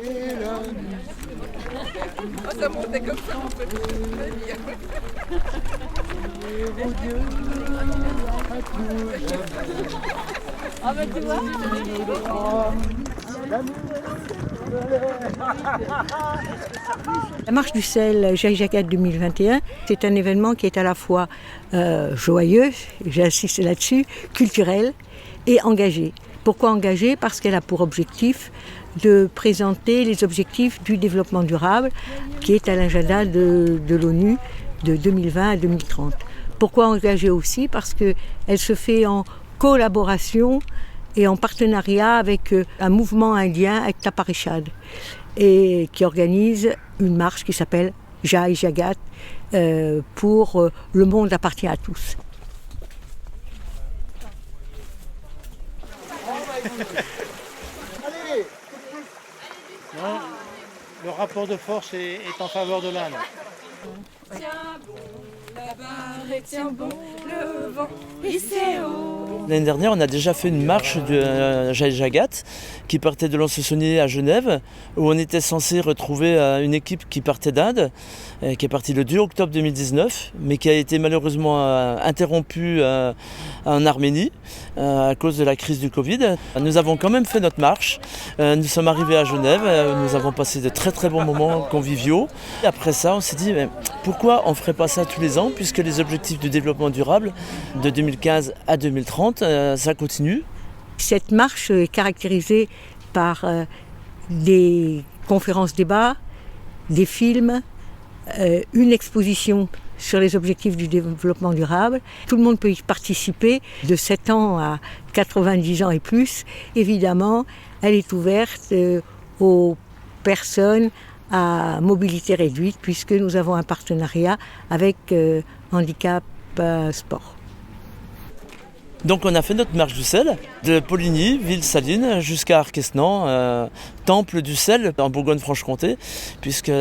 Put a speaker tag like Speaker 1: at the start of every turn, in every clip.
Speaker 1: Oh, ça montait comme ça, on peut
Speaker 2: Ah bah tu vois.
Speaker 3: La marche du sel Jai-Jagat 2021, c'est un événement qui est à la fois joyeux, j'insiste là-dessus, culturel et engagé. Pourquoi engagé ? Parce qu'elle a pour objectif de présenter les objectifs du développement durable qui est à l'agenda de l'ONU de 2020 à 2030. Pourquoi engagé aussi ? Parce qu'elle se fait en collaboration et en partenariat avec un mouvement indien, Ekta Parishad, et qui organise une marche qui s'appelle Jai-Jagat pour le monde appartient à tous.
Speaker 4: Non, le rapport de force est en faveur de l'Inde.
Speaker 1: Tiens bon, la barre et tiens bon, le vent, il s'est haut.
Speaker 5: L'année dernière, on a déjà fait une marche de Jai-Jagat qui partait de Lons-le-Saunier à Genève, où on était censé retrouver une équipe qui partait d'Inde, qui est partie le 2 octobre 2019, mais qui a été malheureusement interrompue en Arménie à cause de la crise du Covid. Nous avons quand même fait notre marche. Nous sommes arrivés à Genève, nous avons passé de très très bons moments conviviaux. Et après ça, on s'est dit, mais pourquoi on ne ferait pas ça tous les ans, puisque les objectifs du développement durable de 2015 à 2030, ça continue.
Speaker 3: Cette marche est caractérisée par des conférences-débats, des films, une exposition sur les objectifs du développement durable. Tout le monde peut y participer, de 7 ans à 90 ans et plus. Évidemment, elle est ouverte aux personnes à mobilité réduite, puisque nous avons un partenariat avec Handicap Sport.
Speaker 5: Donc on a fait notre marche du sel, de Poligny, ville saline, jusqu'à Arquesnan, temple du sel en Bourgogne-Franche-Comté, puisque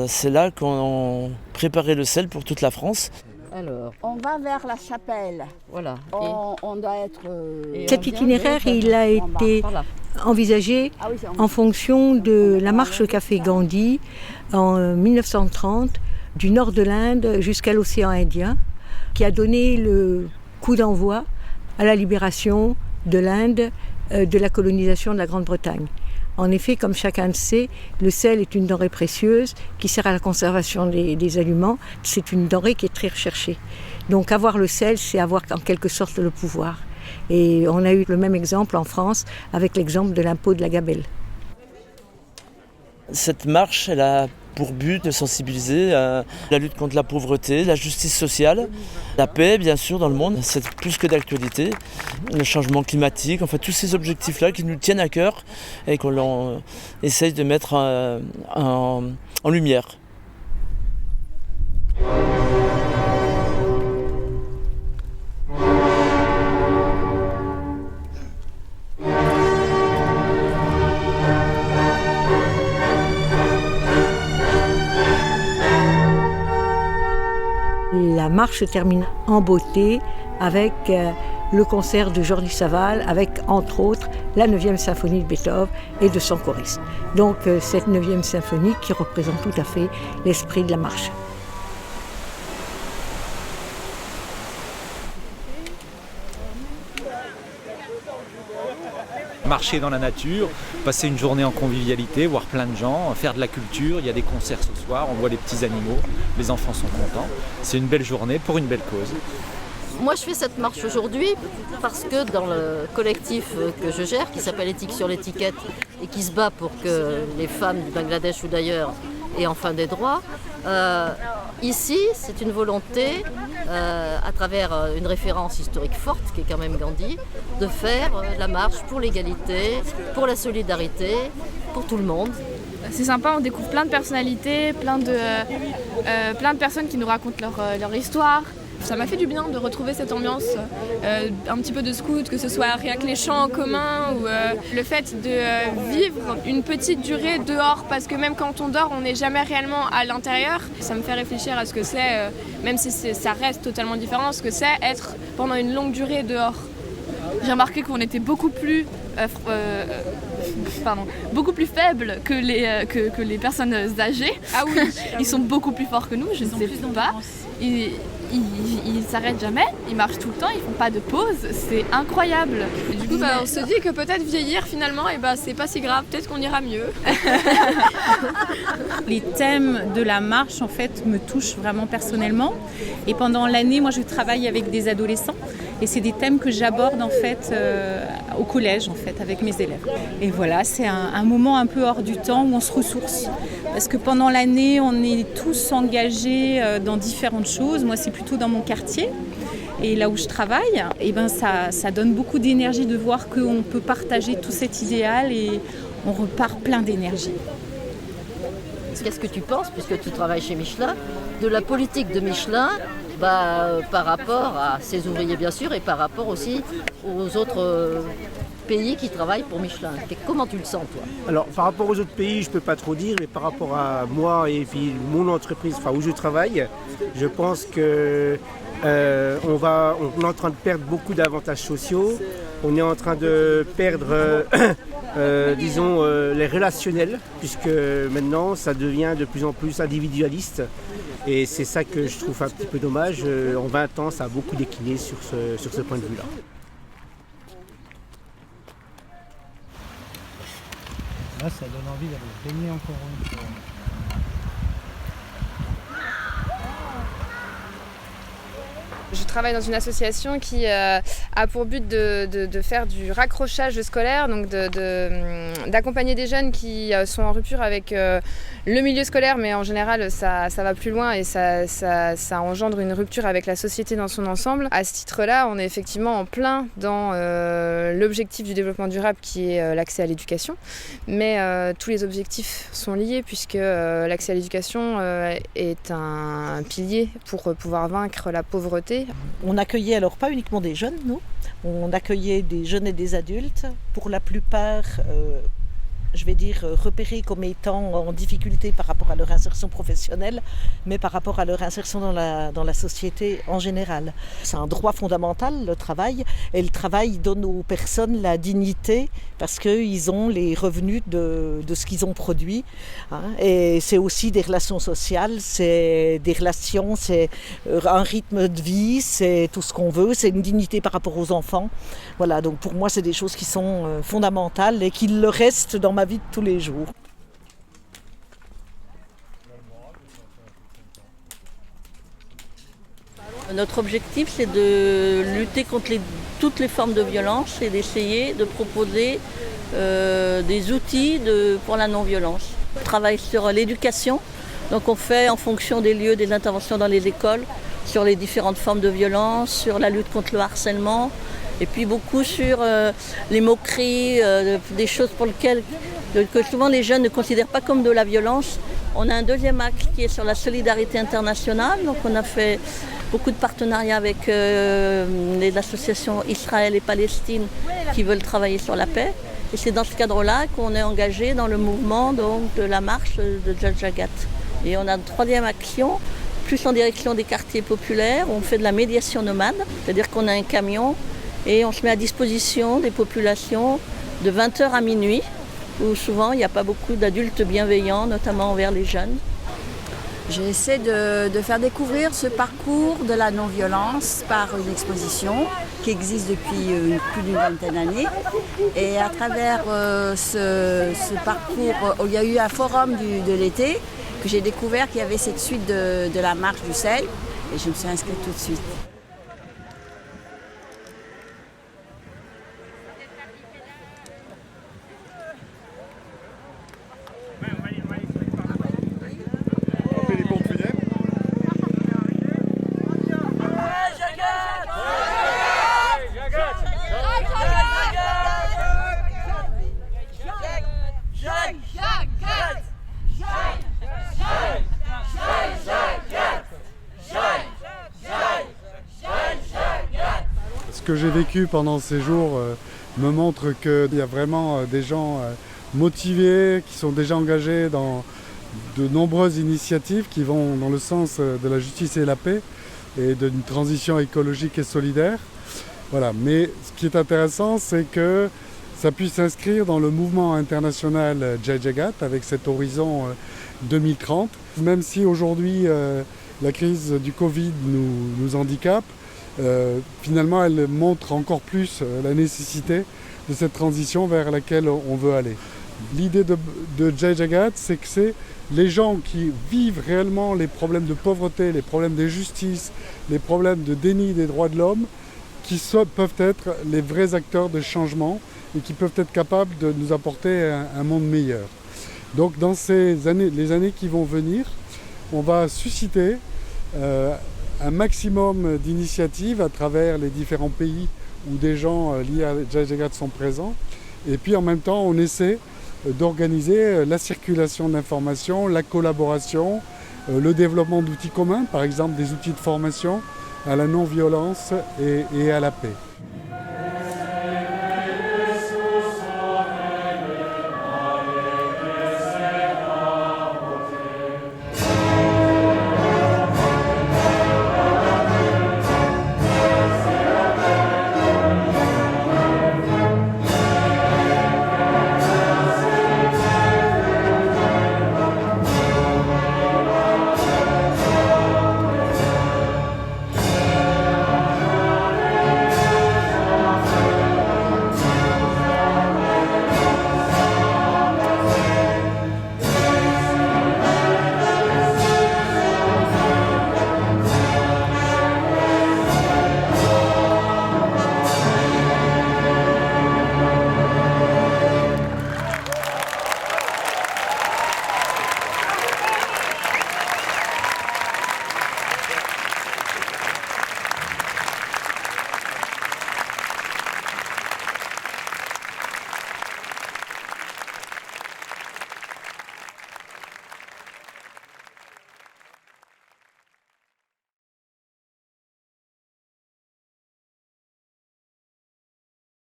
Speaker 5: c'est là qu'on préparait le sel pour toute la France.
Speaker 2: Alors,
Speaker 6: On va vers la chapelle.
Speaker 2: voilà.
Speaker 6: On doit être...
Speaker 3: Cet itinéraire, il a été
Speaker 2: Par là.
Speaker 3: envisagé
Speaker 6: Ah oui, c'est
Speaker 3: en fonction de la marche qu'a fait Gandhi en 1930, du nord de l'Inde jusqu'à l'océan Indien, qui a donné le coup d'envoi à la libération de l'Inde de la colonisation de la Grande-Bretagne. En effet, comme chacun le sait, le sel est une denrée précieuse qui sert à la conservation des aliments. C'est une denrée qui est très recherchée. Donc avoir le sel, c'est avoir en quelque sorte le pouvoir. Et on a eu le même exemple en France avec l'exemple de l'impôt de la gabelle.
Speaker 5: Cette marche, elle a pour but de sensibiliser à la lutte contre la pauvreté, la justice sociale, la paix bien sûr dans le monde, c'est plus que d'actualité, le changement climatique, enfin tous ces objectifs-là qui nous tiennent à cœur et qu'on essaye de mettre en lumière.
Speaker 3: La marche se termine en beauté avec le concert de Jordi Savall, avec entre autres la 9e symphonie de Beethoven et de son choriste. Donc cette 9e symphonie qui représente tout à fait l'esprit de la marche.
Speaker 7: Marcher dans la nature, passer une journée en convivialité, voir plein de gens, faire de la culture, il y a des concerts ce soir, on voit les petits animaux, les enfants sont contents. C'est une belle journée pour une belle cause.
Speaker 2: Moi, je fais cette marche aujourd'hui parce que dans le collectif que je gère, qui s'appelle Éthique sur l'étiquette et qui se bat pour que les femmes du Bangladesh ou d'ailleurs aient enfin des droits, ici, c'est une volonté, à travers une référence historique forte, qui est quand même Gandhi, de faire la marche pour l'égalité, pour la solidarité, pour tout le monde.
Speaker 8: C'est sympa, on découvre plein de personnalités, plein de personnes qui nous racontent leur histoire. Ça m'a fait du bien de retrouver cette ambiance un petit peu de scout, que ce soit rien que les chants en commun ou le fait de vivre une petite durée dehors, parce que même quand on dort, on n'est jamais réellement à l'intérieur. Ça me fait réfléchir à ce que c'est, même si ça reste totalement différent, ce que c'est être pendant une longue durée dehors.
Speaker 9: J'ai remarqué qu'on était beaucoup plus
Speaker 8: beaucoup plus faibles que les personnes âgées.
Speaker 1: Ah oui.
Speaker 8: Ils sont beaucoup plus forts que nous, je ne sais pas. Ils s'arrêtent jamais, ils marchent tout le temps, ils font pas de pause, c'est incroyable.
Speaker 1: Et du coup, on se dit que peut-être vieillir finalement, c'est pas si grave, peut-être qu'on ira mieux.
Speaker 9: Les thèmes de la marche en fait me touchent vraiment personnellement. Et pendant l'année, moi je travaille avec des adolescents et c'est des thèmes que j'aborde en fait au collège en fait avec mes élèves. Et voilà, c'est un moment un peu hors du temps où on se ressource. Parce que pendant l'année, on est tous engagés dans différentes choses. Moi, c'est plutôt dans mon quartier. Et là où je travaille, ça donne beaucoup d'énergie de voir qu'on peut partager tout cet idéal et on repart plein d'énergie.
Speaker 2: Qu'est-ce que tu penses, puisque tu travailles chez Michelin, de la politique de Michelin par rapport à ses ouvriers bien sûr et par rapport aussi aux autres pays qui travaillent pour Michelin? Comment tu le sens toi?
Speaker 10: Alors par rapport aux autres pays, je ne peux pas trop dire, mais par rapport à moi et puis mon entreprise, où je travaille, je pense que on est en train de perdre beaucoup d'avantages sociaux. On est en train de perdre les relationnels, puisque maintenant ça devient de plus en plus individualiste. Et c'est ça que je trouve un petit peu dommage. En 20 ans, ça a beaucoup décliné sur ce point de vue-là.
Speaker 4: Là, ça donne envie d'aller se baigner encore une fois.
Speaker 1: Je travaille dans une association qui a pour but de faire du raccrochage scolaire, donc d'accompagner des jeunes qui sont en rupture avec le milieu scolaire, mais en général ça va plus loin et ça engendre une rupture avec la société dans son ensemble. À ce titre-là, on est effectivement en plein dans l'objectif du développement durable qui est l'accès à l'éducation, mais tous les objectifs sont liés puisque l'accès à l'éducation est un pilier pour pouvoir vaincre la pauvreté.
Speaker 11: On accueillait alors pas uniquement des jeunes, nous, on accueillait des jeunes et des adultes, pour la plupart, repérés comme étant en difficulté par rapport à leur insertion professionnelle, mais par rapport à leur insertion dans la société en général. C'est un droit fondamental, le travail, et le travail donne aux personnes la dignité parce qu'ils ont les revenus de ce qu'ils ont produit. Et c'est aussi des relations sociales, c'est des relations, c'est un rythme de vie, c'est tout ce qu'on veut, c'est une dignité par rapport aux enfants. Voilà, donc pour moi, c'est des choses qui sont fondamentales et qui le restent dans ma vie de tous les jours.
Speaker 12: Notre objectif, c'est de lutter contre toutes les formes de violence et d'essayer de proposer des outils pour la non-violence. On travaille sur l'éducation, donc on fait en fonction des lieux, des interventions dans les écoles, sur les différentes formes de violence, sur la lutte contre le harcèlement, et puis beaucoup sur les moqueries, des choses pour lesquelles que souvent les jeunes ne considèrent pas comme de la violence. On a un deuxième axe qui est sur la solidarité internationale, donc on a fait beaucoup de partenariats avec les associations Israël et Palestine qui veulent travailler sur la paix. Et c'est dans ce cadre-là qu'on est engagé dans le mouvement donc, de la marche de Jagat. Et on a une troisième action, plus en direction des quartiers populaires. On fait de la médiation nomade, c'est-à-dire qu'on a un camion et on se met à disposition des populations de 20h à minuit, où souvent il n'y a pas beaucoup d'adultes bienveillants, notamment envers les jeunes.
Speaker 6: J'essaie de faire découvrir ce parcours de la non-violence par une exposition qui existe depuis plus d'une vingtaine d'années. Et à travers ce parcours, il y a eu un forum de l'été que j'ai découvert qu'il y avait cette suite de la marche du sel et je me suis inscrite tout de suite.
Speaker 13: Ce que j'ai vécu pendant ces jours me montre qu'il y a vraiment des gens motivés, qui sont déjà engagés dans de nombreuses initiatives qui vont dans le sens de la justice et la paix et d'une transition écologique et solidaire. Voilà. Mais ce qui est intéressant, c'est que ça puisse s'inscrire dans le mouvement international Jai Jagat avec cet horizon 2030. Même si aujourd'hui la crise du Covid nous handicape, finalement elle montre encore plus la nécessité de cette transition vers laquelle on veut aller. L'idée de Jai Jagat, c'est que c'est les gens qui vivent réellement les problèmes de pauvreté, les problèmes d'injustice, les problèmes de déni des droits de l'homme, qui peuvent être les vrais acteurs de changement et qui peuvent être capables de nous apporter un monde meilleur. Donc dans les années qui vont venir, on va susciter un maximum d'initiatives à travers les différents pays où des gens liés à Jai Jagat sont présents. Et puis en même temps, on essaie d'organiser la circulation d'informations, la collaboration, le développement d'outils communs, par exemple des outils de formation à la non-violence et à la paix.